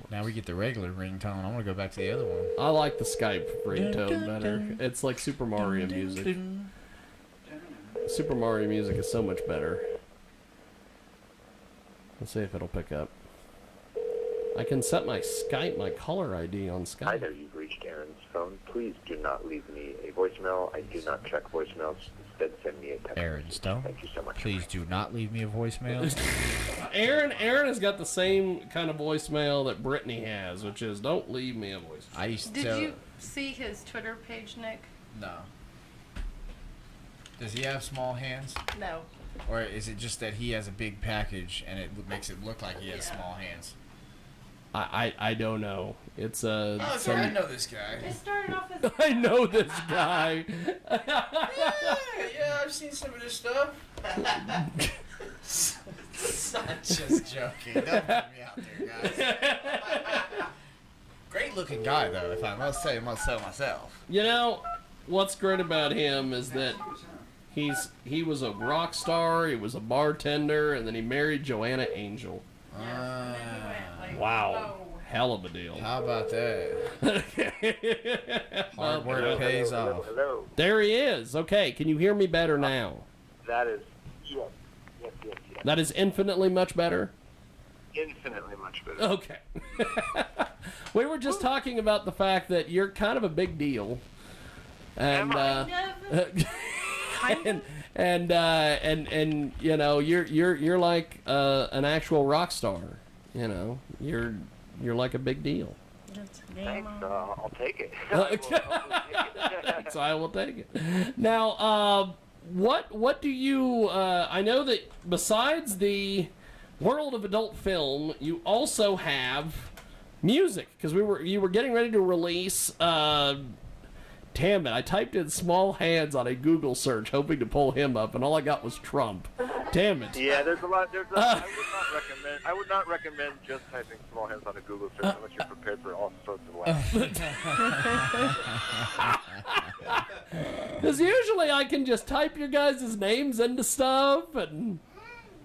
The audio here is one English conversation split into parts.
Now we get the regular ringtone. I want to go back to the other one. I like the Skype ringtone better. It's like Super Mario music. Super Mario music is so much better. Let's see if it'll pick up. I can set my caller ID on Skype. Hi there, you've reached Aaron's phone. Please do not leave me a voicemail. I do not check voicemails. Instead, send me a text. Aaron Stone. Thank you so much. Please do not leave me a voicemail. Aaron has got the same kind of voicemail that Brittany has, which is don't leave me a voicemail. Did you see his Twitter page, Nick? No. Does he have small hands? No. Or is it just that he has a big package and it makes it look like he has small hands? I don't know. It's I know this guy. It started off as I know this guy. yeah, I've seen some of this stuff. I'm just joking. Don't put me out there, guys. Great looking guy, though, if I must say so myself. You know, what's great about him is that he was a rock star, he was a bartender, and then he married Joanna Angel. Wow. Whoa. Hell of a deal. How about that? Hard work pays off. Hello. There he is. Okay, can you hear me better now? That is, yes. That is infinitely much better? Infinitely much better. Okay. We were just talking about the fact that you're kind of a big deal. And and you know, you're like an actual rock star. You know, you're like a big deal. Thanks. I'll take it. So I will take it. Now, what do you? I know that besides the world of adult film, you also have music because you were getting ready to release. Damn it! I typed in "small hands" on a Google search, hoping to pull him up, and all I got was Trump. Damn it! Yeah, there's a lot. I would not recommend just typing "small hands" on a Google search unless you're prepared for all sorts of laughs. Because usually I can just type your guys' names into stuff, and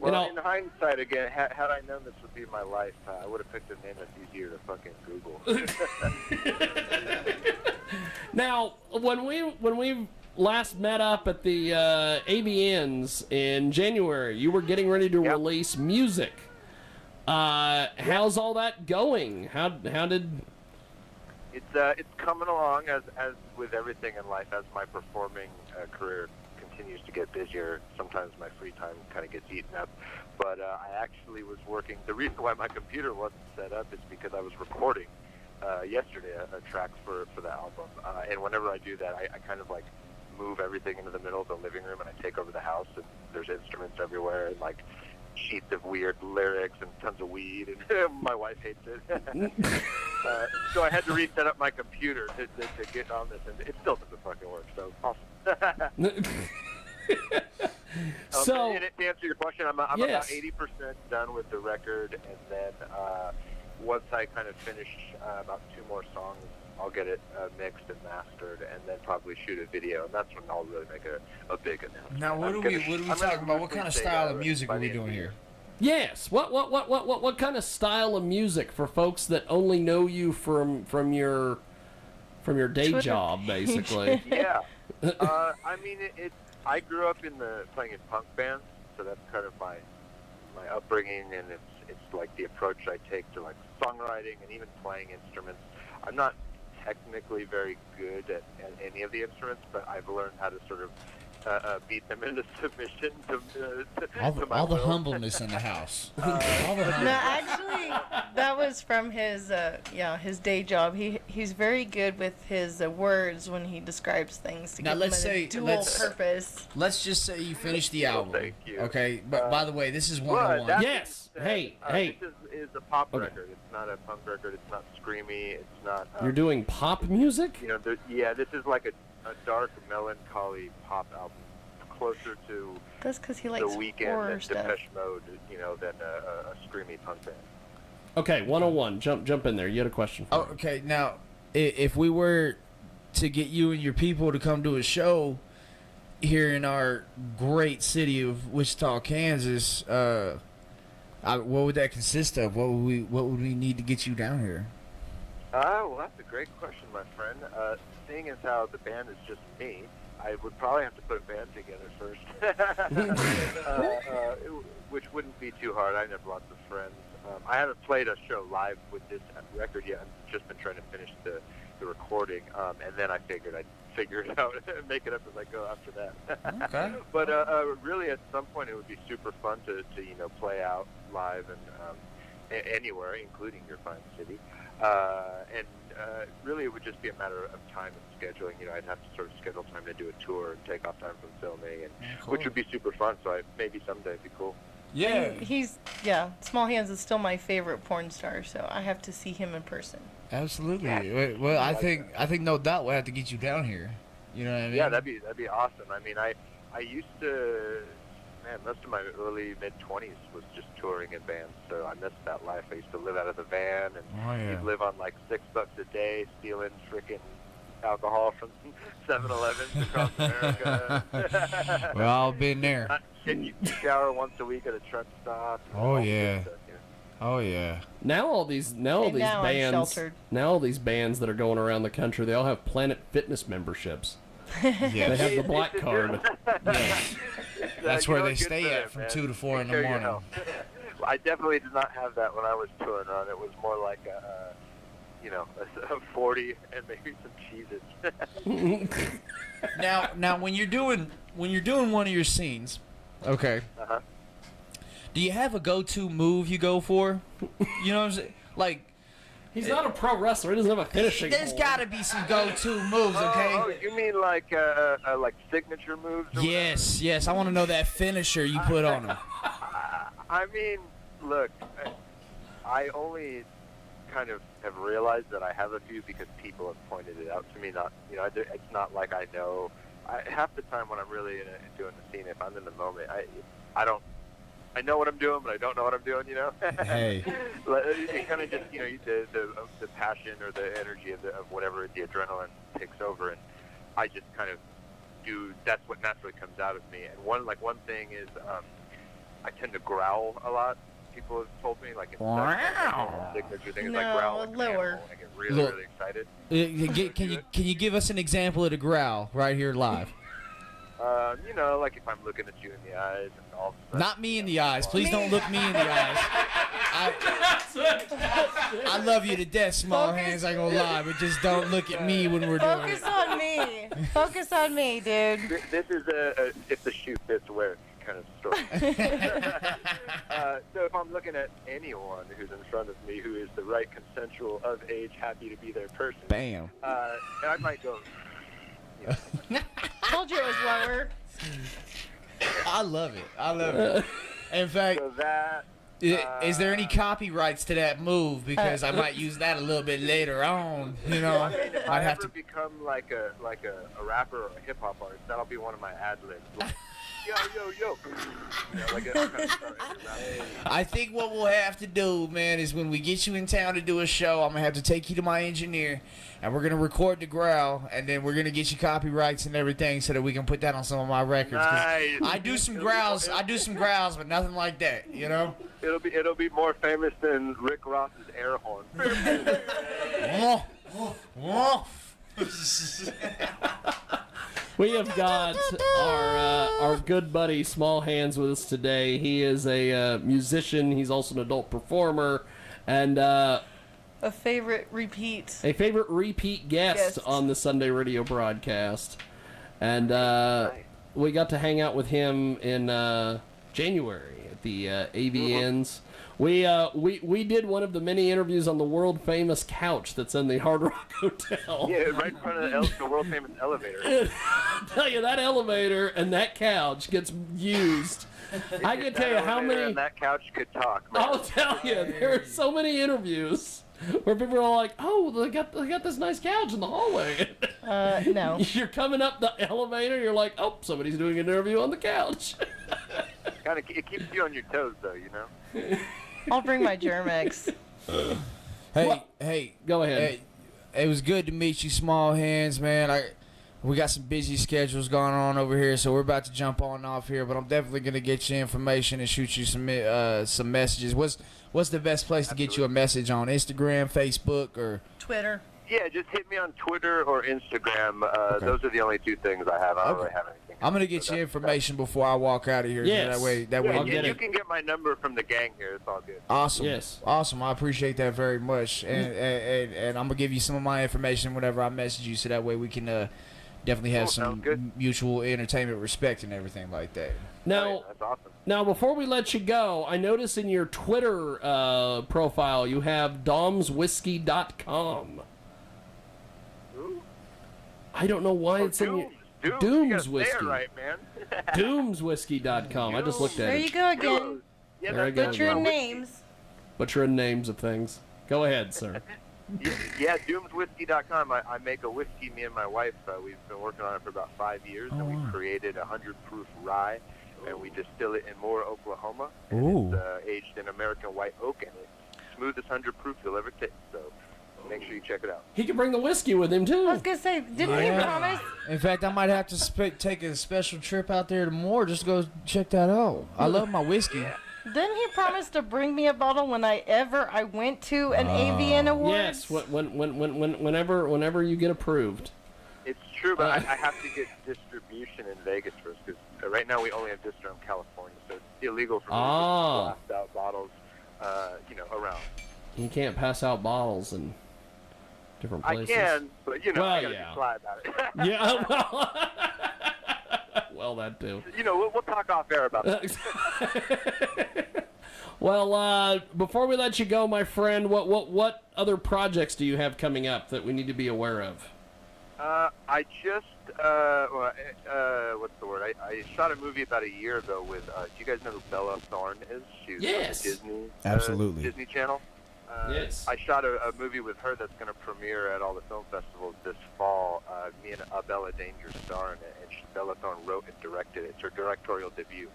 well, in hindsight, again, had I known this would be my life, I would have picked a name that's easier to fucking Google. Now, when we last met up at the ABNs in January, you were getting ready to release music. How's all that going? How did? It's coming along as with everything in life. As my performing career continues to get busier, sometimes my free time kind of gets eaten up. But I actually was working. The reason why my computer wasn't set up is because I was recording yesterday a track for the album. And whenever I do that, I kind of like move everything into the middle of the living room and I take over the house. And there's instruments everywhere and like sheets of weird lyrics and tons of weed. And my wife hates it. So I had to reset up my computer to get on this, and it still doesn't fucking work. So awesome. So to answer your question, I'm about 80% done with the record, and then once I kind of finish about 2 more songs, I'll get it mixed and mastered, and then probably shoot a video, and that's when I'll really make a big announcement. Now, what are we talking about? What kind of style of music are we doing here? Yes. What kind of style of music for folks that only know you from your day Twitter job, basically? Yeah. I mean, I grew up playing in punk bands, so that's kind of my upbringing, and it's like the approach I take to like songwriting and even playing instruments. I'm not technically very good at any of the instruments, but I've learned how to sort of beat them into submission to all the humbleness in the house. No, actually, that was from his day job. He's very good with his words when he describes things to now, give them a dual purpose. Let's just say you finished the album. Thank you. Okay, but by the way, this is 101. Yes. Hey. This is a pop record. It's not a punk record. It's not screamy. It's not. You're doing pop music? You know, this is like a dark, melancholy pop album, closer to That's because he likes The Weeknd horror and stuff. Depeche Mode, than a screamy punk band. Okay, 101. Jump in there. You had a question for me. Okay, now, if we were to get you and your people to come to a show here in our great city of Wichita, Kansas, What would that consist of? What would we need to get you down here? Well, that's a great question, my friend. Seeing as how the band is just me, I would probably have to put a band together first, which wouldn't be too hard. I have lots of friends. I haven't played a show live with this record yet. I've just been trying to finish the recording, and then I figured I'd figure it out and make it up as I go after that. Okay. But really, at some point, it would be super fun to play out live and anywhere, including your fine city. And really, it would just be a matter of time and scheduling. I'd have to sort of schedule time to do a tour and take off time from filming, and Cool. which would be super fun. So maybe someday it'd be cool. Yeah. Small Hands is still my favorite porn star, so I have to see him in person. Absolutely. Well, I think no doubt we'll have to get you down here. You know what I mean? Yeah, that'd be awesome. I mean, I used to, most of my early mid-20s was just touring in bands, so I missed that life. I used to live out of the van, and you'd live on like $6 a day, stealing frickin' alcohol from 7-Elevens across America. Well, I've been there. You shower once a week at a truck stop. Oh, all yeah. that stuff, Oh yeah. Now all these And now I'm bands, sheltered. now all these bands that are going around the country, they all have Planet Fitness memberships. They Yeah. have the black card. That's where they good stay for at them, from man. 2 to 4 in Take the care of your morning. health. I definitely did not have that when I was touring around. It was more like a 40 and maybe some Cheez-Its. Now when you're doing one of your scenes, okay. Uh-huh. Do you have a go-to move you go for? You know what I'm saying? Like, He's not a pro wrestler. He doesn't have a finishing. there's hold. got to be some go-to moves, okay? Oh, you mean like signature moves? Or Yes. I want to know that finisher you put on him. I mean, look, I only kind of have realized that I have a few because people have pointed it out to me. Not, it's not like I know. Half the time when I'm really doing the scene, if I'm in the moment, I don't. I know what I'm doing, but I don't know what I'm doing. Hey. It kind of just the passion or the energy of whatever the adrenaline takes over, and I just kind of do. That's what naturally comes out of me. And one thing is I tend to growl a lot. People have told me like it's Wow. signature thing is No, like growl like an lower. animal. I get really Look. really excited. Can you give us an example of the growl right here live? Like if I'm looking at you in the eyes and all of a sudden, Not me in the eyes. Please don't look me in the eyes. I love you to death, Small Focus. Hands. I ain't gonna lie, but just don't look at me when we're doing Focus it. on me. Focus on me, dude. This is a if the shoe fits, wear it kind of story. So if I'm looking at anyone who's in front of me who is the right consensual of age, happy to be their person, Bam. I might go. Told you it was lower. I love it. In fact, So that. is there any copyrights to that move? Because I might use that a little bit later on. If I'd I have ever to. become like a rapper or a hip hop artist, that'll be one of my ad libs. Like, yo. I think what we'll have to do, man, is when we get you in town to do a show, I'm gonna have to take you to my engineer, and we're gonna record the growl, and then we're gonna get you copyrights and everything so that we can put that on some of my records. 'Cause Nice. I do some growls, but nothing like that. It'll be more famous than Rick Ross's air horn. We have got our good buddy Small Hands with us today. He is a musician. He's also an adult performer, and A favorite repeat. a favorite repeat guest Guest. on the Sunday radio broadcast. And we got to hang out with him in January at the AVNs. We did one of the many interviews on the world famous couch that's in the Hard Rock Hotel. Yeah, right in front of the world famous elevator. I tell you, that elevator and that couch gets used. I can tell you how That elevator many. and that couch could talk. Man. I'll tell you, there are so many interviews where people are like, "Oh, they got this nice couch in the hallway." No. You're coming up the elevator, you're like, "Oh, somebody's doing an interview on the couch." It keeps you on your toes, though, I'll bring my Germex. Hey, Go ahead. Hey, it was good to meet you, Small Hands, man. We got some busy schedules going on over here, so we're about to jump on and off here. But I'm definitely gonna get you information and shoot you some messages. What's the best place to get you a message on? Instagram, Facebook, or Twitter. Yeah, just hit me on Twitter or Instagram. Those are the only two things I have. I don't really have anything. I'm gonna get you information before I walk out of here. Yes. That way. You can get my number from the gang here. It's all good. Awesome. Yes. Awesome. I appreciate that very much. And I'm gonna give you some of my information whenever I message you, so that way we can definitely have some mutual entertainment respect and everything like that. Now, that's awesome. Now, before we let you go, I notice in your Twitter profile you have domswhiskey.com. Ooh. I don't know why it's in your... Doom's Whiskey. Right, man. Doomswhiskey.com. I just looked at There it. you go again. Yeah, There I go. Butchering names. Butchering names of things. Go ahead, sir. Yeah, doomswhiskey.com. I make a whiskey, me and my wife. We've been working on it for about 5 years, and we created a 100-proof rye, and we distill it in Moore, Oklahoma. And it's aged in American white oak, and it's smoothest 100-proof you'll ever taste. So make sure you check it out. He can bring the whiskey with him, too. I was going to say, didn't he promise? In fact, I might have to take a special trip out there tomorrow just to go check that out. I love my whiskey. Didn't he promise to bring me a bottle whenever I went to an AVN Awards? Yes, whenever you get approved. It's true, but I have to get distribution in Vegas first, because right now we only have distro in California, so it's illegal for me to blast out bottles, around. You can't pass out bottles in different places. I can, but I gotta be sly about it. Yeah, well, that too. We'll talk off air about that. Well, before we let you go, my friend, what other projects do you have coming up that we need to be aware of? I just, what's the word? I shot a movie about a year ago with, do you guys know who Bella Thorne is? She's on the Disney, Disney Channel. Yes. I shot a movie with her that's going to premiere at all the film festivals this fall. Me and Bella Danger star in it, and Bella Thorne wrote and directed it. It's her directorial debut.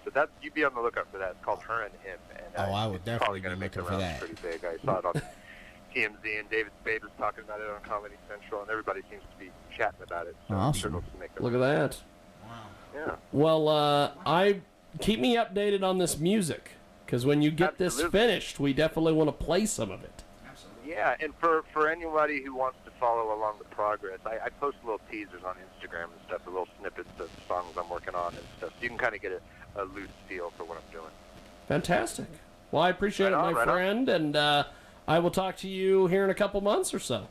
So that you'd be on the lookout for that. It's called Her and Him. And, I would definitely be make looking for that. Pretty big. I saw it on TMZ, and David Spade was talking about it on Comedy Central, and everybody seems to be chatting about it. So awesome. Look at that. Wow. Yeah. Well, keep me updated on this music, because when you get this finished, we definitely want to play some of it. Absolutely. Yeah, and for anybody who wants to follow along the progress, I post little teasers on Instagram and stuff, little snippets of songs I'm working on and stuff, so you can kind of get a loose feel for what I'm doing. Fantastic. Well, I appreciate it, my friend, and I will talk to you here in a couple months or so.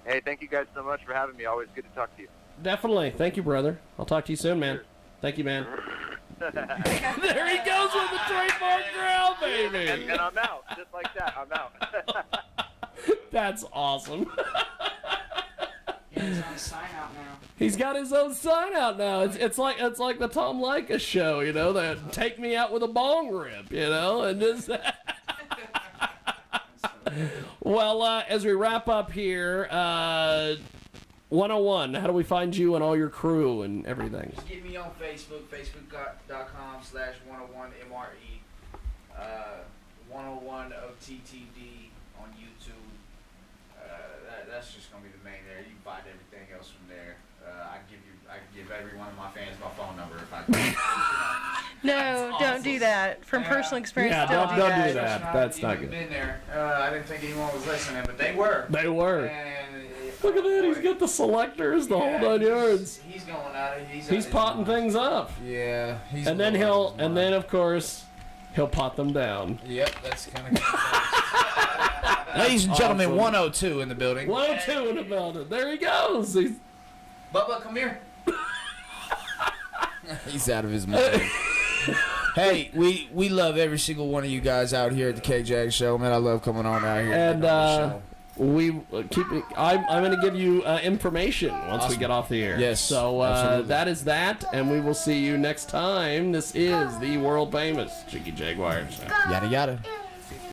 Hey, thank you guys so much for having me. Always good to talk to you. Definitely. Thank you, brother. I'll talk to you soon, man. Cheers. Thank you, man. There he goes with the trademark growl, baby. And I'm out. Just like that, I'm out. That's awesome. He's on sign out now. He's got his own sign out now. It's like the Tom Likas show, that take me out with a bong rip, and just. Well, as we wrap up here, 101. How do we find you and all your crew and everything? Just get me on Facebook, facebook.com/101MRE. 101 of TTD on YouTube. That's just gonna be the main there. You can find everything else from there. I can give every one of my fans my phone number if I can. No, don't do that. From personal experience, don't do that. that. That's not good. Been there. I didn't think anyone was listening, but they were. They were. And, look at that. He's got the selectors, the whole 9 yards. He's going out. He's potting things up. Yeah. And then of course, he'll pot them down. Yep, that's kind of. Ladies and gentlemen, 102 in the building. 102 in the building. There he goes. Bubba, come here. He's out of his mind. Hey, we love every single one of you guys out here at the K-Jag Show, man. I love coming on out here. And I'm going to give you information once we get off the air. Yes. So that is that, and we will see you next time. This is the world famous Jiggy Jaguar Show. Yada yada.